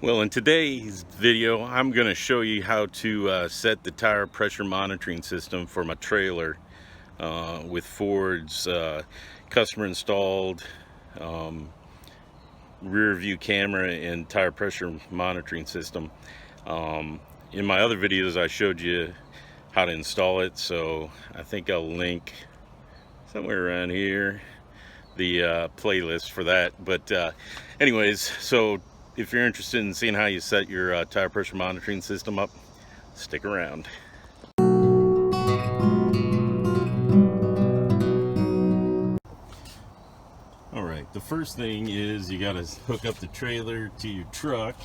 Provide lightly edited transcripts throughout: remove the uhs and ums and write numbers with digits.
Well, in today's video, I'm going to show you how to set the tire pressure monitoring system for my trailer with Ford's customer installed rear view camera and tire pressure monitoring system. In my other videos, I showed you how to install it, so I think I'll link somewhere around here the playlist for that. But anyways, so if you're interested in seeing how you set your tire pressure monitoring system up, stick around. Alright, the first thing is you got to hook up the trailer to your truck.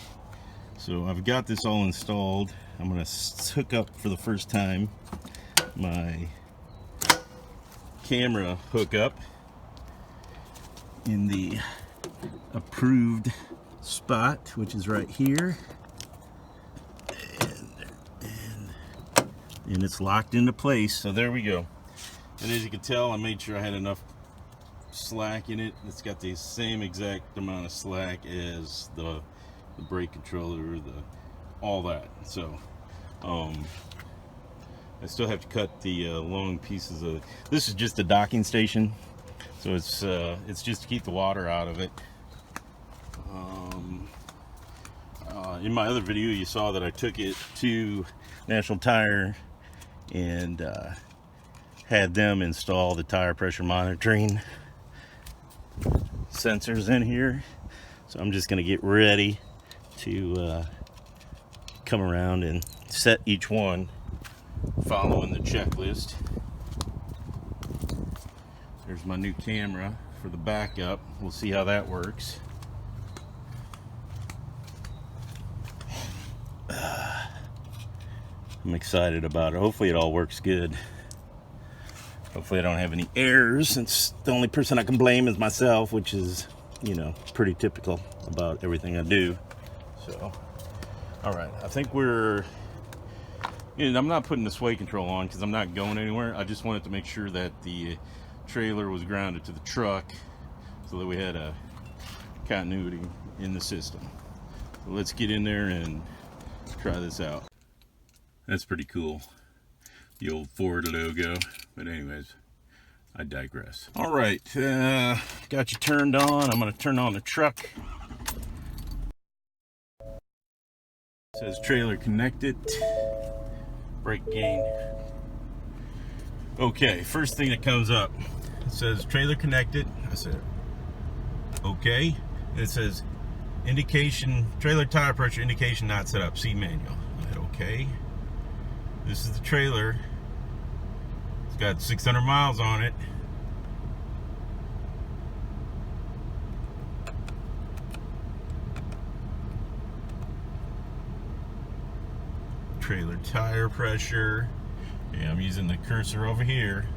So I've got this all installed. I'm going to hook up for the first time my camera hookup in the approved spot, which is right here, and it's locked into place. So there we go. And as you can tell, I made sure I had enough slack in it. It's got the same exact amount of slack as the brake controller, all that. So I still have to cut the long pieces of this. Is just a docking station, so it's just to keep the water out of it. In my other video, you saw that I took it to National Tire and had them install the tire pressure monitoring sensors in here. So I'm just going to get ready to come around and set each one following the checklist. There's my new camera for the backup. We'll see how that works. I'm excited about it. Hopefully it all works good. Hopefully I don't have any errors, since the only person I can blame is myself, which is, you know, pretty typical about everything I do. So, all right, I think we're, and I'm not putting the sway control on because I'm not going anywhere. I just wanted to make sure that the trailer was grounded to the truck so that we had a continuity in the system. So let's get in there and try this out. That's pretty cool, the old Ford logo. But anyways, I digress. All right, got you turned on. I'm gonna turn on the truck. It says trailer connected, brake gain. Okay, first thing that comes up, it says trailer connected. I said, okay. And it says indication, trailer tire pressure indication not set up, see manual. I said, okay. This is the trailer. It's got 600 miles on it. Trailer tire pressure. Yeah, I'm using the cursor over here.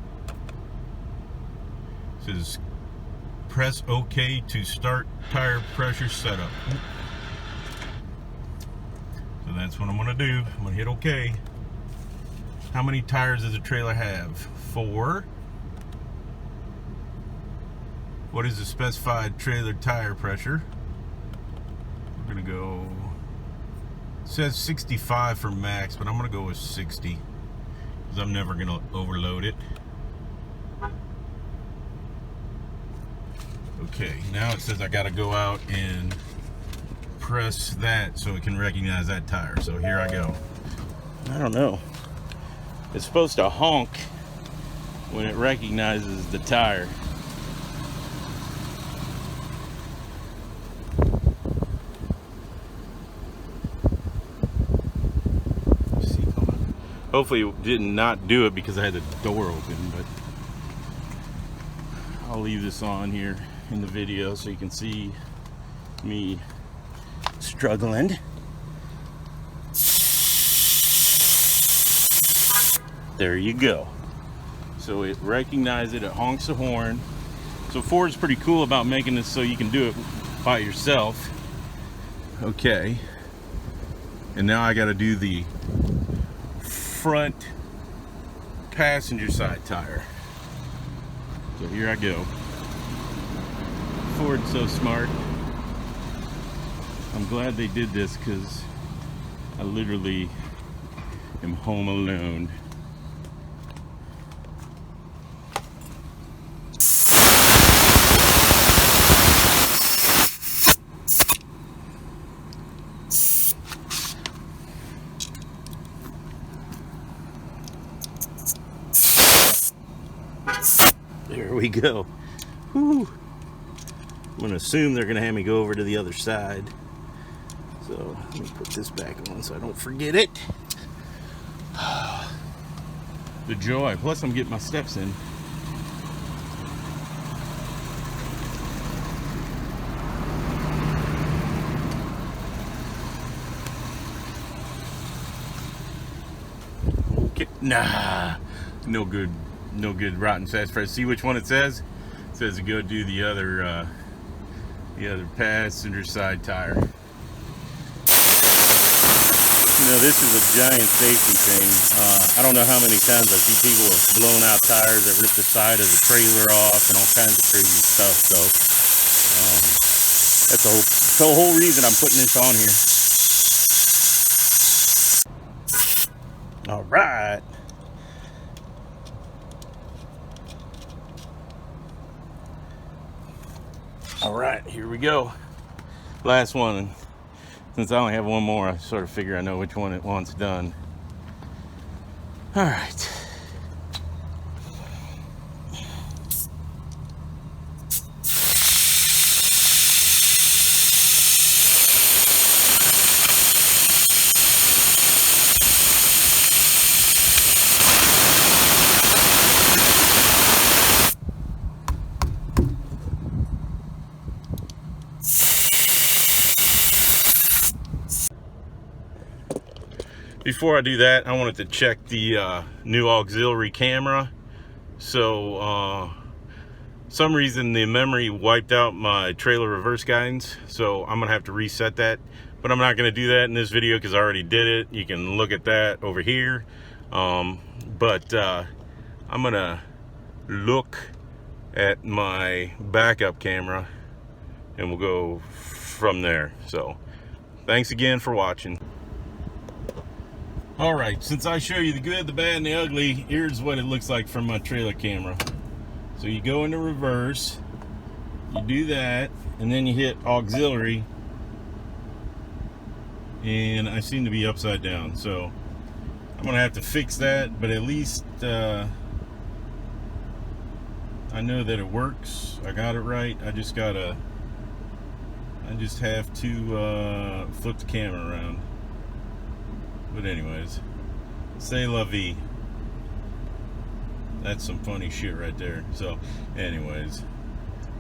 It says press OK to start tire pressure setup. So that's what I'm gonna do. I'm gonna hit OK. How many tires does a trailer have? 4. What is the specified trailer tire pressure? We're gonna go, it says 65 for max, but I'm gonna go with 60 because I'm never gonna overload it. Okay, now it says I gotta go out and press that so it can recognize that tire. So here I go. I don't know. It's supposed to honk when it recognizes the tire. Hopefully it did not do it because I had the door open, but I'll leave this on here in the video so you can see me struggling. There you go. So it recognized it, it honks the horn. So Ford's pretty cool about making this so you can do it by yourself. Okay. And now I gotta do the front passenger side tire. So here I go. Ford's so smart. I'm glad they did this because I literally am home alone. There we go. Whew. I'm gonna assume they're gonna have me go over to the other side. So let me put this back on so I don't forget it. The joy. Plus I'm getting my steps in. Okay. Nah. No good. No good rotten satisfied. See which one it says? It says to go do the other passenger side tire. You know, this is a giant safety thing. I don't know how many times I see people have blown out tires that rip the side of the trailer off and all kinds of crazy stuff. So that's the whole reason I'm putting this on here. All right. All right, here we go. Last one. Since I only have one more, I sort of figure I know which one it wants done. All right. Before I do that, I wanted to check the new auxiliary camera. So some reason the memory wiped out my trailer reverse guidance, so I'm gonna have to reset that, but I'm not gonna do that in this video because I already did it. You can look at that over here. I'm gonna look at my backup camera and we'll go from there. So thanks again for watching. All right, since I show you the good, the bad, and the ugly, here's what it looks like from my trailer camera. So you go into reverse, you do that, and then you hit auxiliary, and I seem to be upside down. So I'm gonna have to fix that, but at least I know that it works. I got it right. I just have to flip the camera around. But anyways, c'est la vie. That's some funny shit right there. So anyways,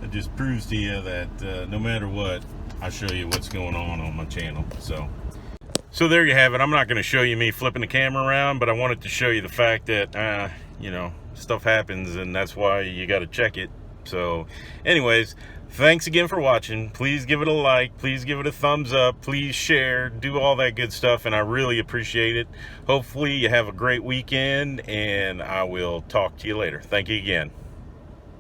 it just proves to you that no matter what, I show you what's going on my channel. So there you have it. I'm not going to show you me flipping the camera around, but I wanted to show you the fact that you know, stuff happens, and that's why you got to check it. So anyways, thanks again for watching. Please give it a like, please give it a thumbs up, please share, do all that good stuff, and I really appreciate it. Hopefully you have a great weekend, and I will talk to you later. Thank you again.